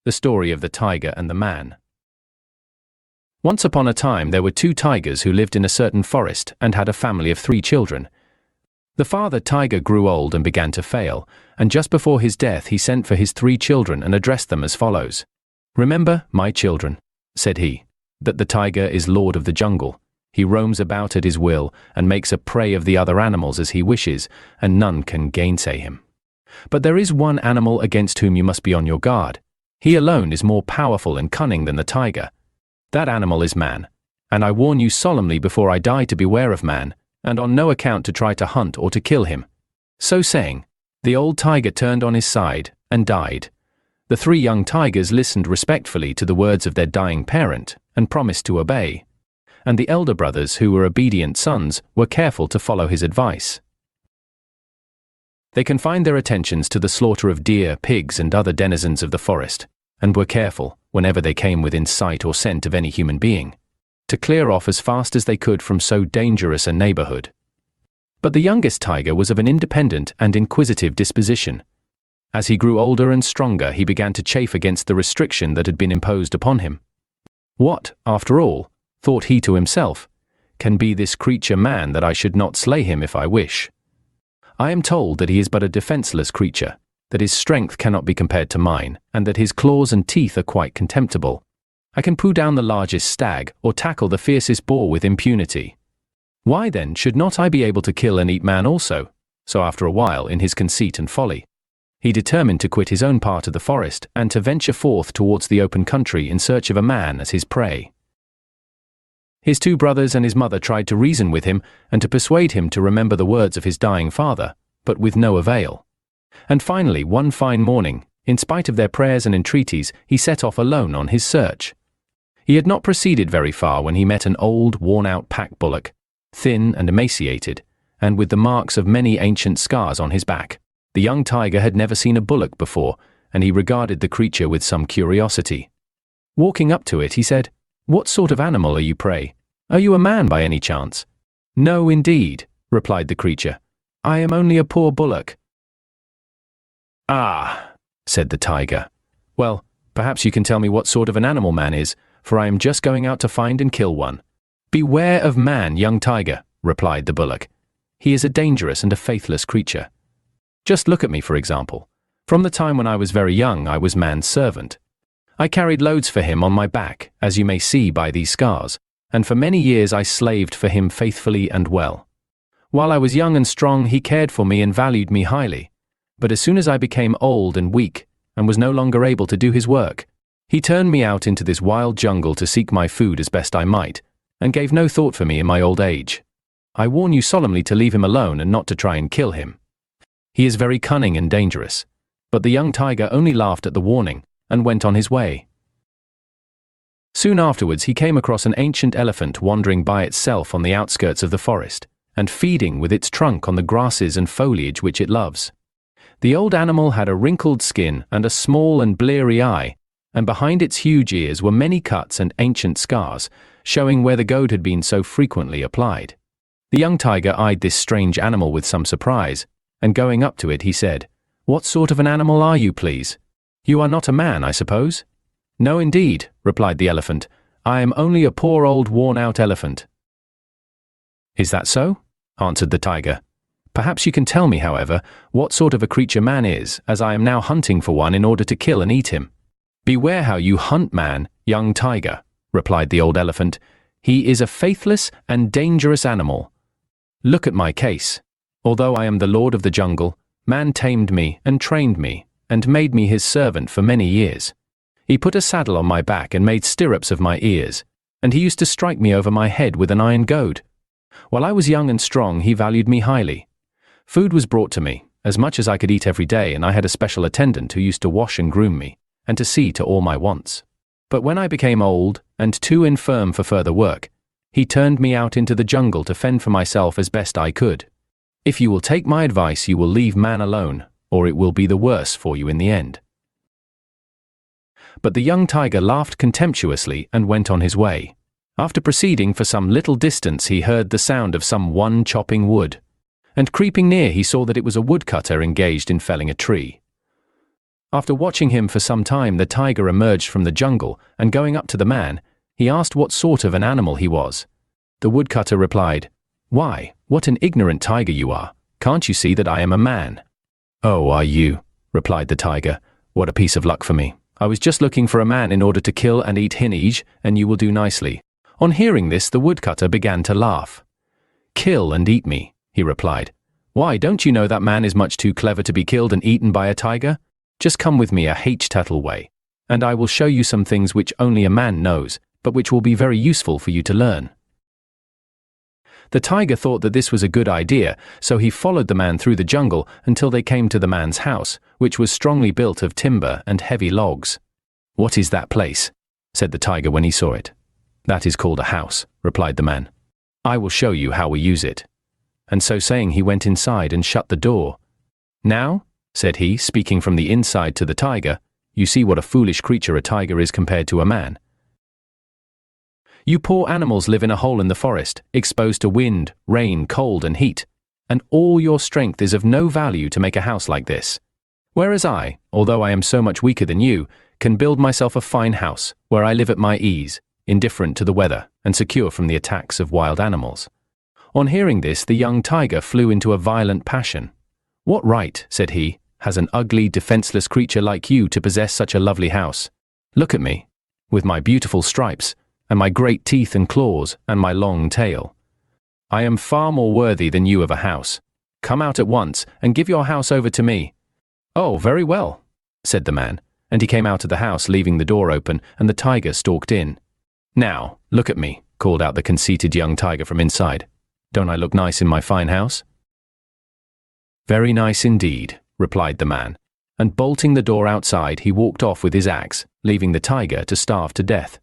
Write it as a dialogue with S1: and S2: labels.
S1: The story of the tiger and the man. Once upon a time there were two tigers who lived in a certain forest and had a family of 3 children. The father tiger grew old and began to fail, and just before his death he sent for his 3 children and addressed them as follows. "Remember, my children," said he, "that the tiger is lord of the jungle. He roams about at his will and makes a prey of the other animals as he wishes, and none can gainsay him. But there is one animal against whom you must be on your guard. He alone is more powerful and cunning than the tiger. That animal is man, and I warn you solemnly before I die to beware of man, and on no account to try to hunt or to kill him." So saying, the old tiger turned on his side and died. The 3 young tigers listened respectfully to the words of their dying parent and promised to obey. And the elder brothers, who were obedient sons, were careful to follow his advice. They confined their attentions to the slaughter of deer, pigs, and other denizens of the forest, and were careful, whenever they came within sight or scent of any human being, to clear off as fast as they could from so dangerous a neighborhood. But the youngest tiger was of an independent and inquisitive disposition. As he grew older and stronger, he began to chafe against the restriction that had been imposed upon him. "What, after all," thought he to himself, "can be this creature man that I should not slay him if I wish? I am told that he is but a defenseless creature, that his strength cannot be compared to mine, and that his claws and teeth are quite contemptible. I can pull down the largest stag or tackle the fiercest boar with impunity. Why then should not I be able to kill and eat man also?" So after a while, in his conceit and folly, he determined to quit his own part of the forest and to venture forth towards the open country in search of a man as his prey. His 2 brothers and his mother tried to reason with him and to persuade him to remember the words of his dying father, but with no avail. And finally, one fine morning, in spite of their prayers and entreaties, he set off alone on his search. He had not proceeded very far when he met an old, worn-out pack bullock, thin and emaciated, and with the marks of many ancient scars on his back. The young tiger had never seen a bullock before, and he regarded the creature with some curiosity. Walking up to it, he said, "What sort of animal are you, pray? Are you a man by any chance?" "No, indeed," replied the creature. "I am only a poor bullock." "Ah," said the tiger. "Well, perhaps you can tell me what sort of an animal man is, for I am just going out to find and kill one." "Beware of man, young tiger," replied the bullock. "He is a dangerous and a faithless creature. Just look at me, for example. From the time when I was very young, I was man's servant. I carried loads for him on my back, as you may see by these scars, and for many years I slaved for him faithfully and well. While I was young and strong, he cared for me and valued me highly. But as soon as I became old and weak, and was no longer able to do his work, he turned me out into this wild jungle to seek my food as best I might, and gave no thought for me in my old age. I warn you solemnly to leave him alone and not to try and kill him. He is very cunning and dangerous." But the young tiger only laughed at the warning and went on his way. Soon afterwards he came across an ancient elephant wandering by itself on the outskirts of the forest, and feeding with its trunk on the grasses and foliage which it loves. The old animal had a wrinkled skin and a small and bleary eye, and behind its huge ears were many cuts and ancient scars, showing where the goad had been so frequently applied. The young tiger eyed this strange animal with some surprise, and going up to it he said, "What sort of an animal are you, please? You are not a man, I suppose?" "No, indeed," replied the elephant. "I am only a poor old worn-out elephant." "Is that so?" answered the tiger. "Perhaps you can tell me, however, what sort of a creature man is, as I am now hunting for one in order to kill and eat him." "Beware how you hunt man, young tiger," replied the old elephant. "He is a faithless and dangerous animal. Look at my case. Although I am the lord of the jungle, man tamed me and trained me, and made me his servant for many years. He put a saddle on my back and made stirrups of my ears, and he used to strike me over my head with an iron goad. While I was young and strong, he valued me highly. Food was brought to me, as much as I could eat every day, and I had a special attendant who used to wash and groom me, and to see to all my wants. But when I became old, and too infirm for further work, he turned me out into the jungle to fend for myself as best I could. If you will take my advice, you will leave man alone, or it will be the worse for you in the end." But the young tiger laughed contemptuously and went on his way. After proceeding for some little distance, he heard the sound of some one chopping wood, and creeping near he saw that it was a woodcutter engaged in felling a tree. After watching him for some time, the tiger emerged from the jungle, and going up to the man, he asked what sort of an animal he was. The woodcutter replied, "Why, what an ignorant tiger you are! Can't you see that I am a man?" "Oh, are you?" replied the tiger. "What a piece of luck for me. I was just looking for a man in order to kill and eat hinage, and you will do nicely." On hearing this, the woodcutter began to laugh. "Kill and eat me," he replied. "Why, don't you know that man is much too clever to be killed and eaten by a tiger? Just come with me a H-Tuttle way, and I will show you some things which only a man knows, but which will be very useful for you to learn." The tiger thought that this was a good idea, so he followed the man through the jungle until they came to the man's house, which was strongly built of timber and heavy logs. "What is that place?" said the tiger when he saw it. "That is called a house," replied the man. "I will show you how we use it." And so saying, he went inside and shut the door. "Now," said he, speaking from the inside to the tiger, "you see what a foolish creature a tiger is compared to a man. You poor animals live in a hole in the forest, exposed to wind, rain, cold, and heat, and all your strength is of no value to make a house like this. Whereas I, although I am so much weaker than you, can build myself a fine house, where I live at my ease, indifferent to the weather, and secure from the attacks of wild animals." On hearing this, the young tiger flew into a violent passion. "What right," said he, "has an ugly, defenseless creature like you to possess such a lovely house? Look at me, with my beautiful stripes, and my great teeth and claws, and my long tail. I am far more worthy than you of a house. Come out at once, and give your house over to me." "Oh, very well," said the man, and he came out of the house, leaving the door open, and the tiger stalked in. "Now, look at me," called out the conceited young tiger from inside. "Don't I look nice in my fine house?" "Very nice indeed," replied the man, and bolting the door outside, he walked off with his axe, leaving the tiger to starve to death.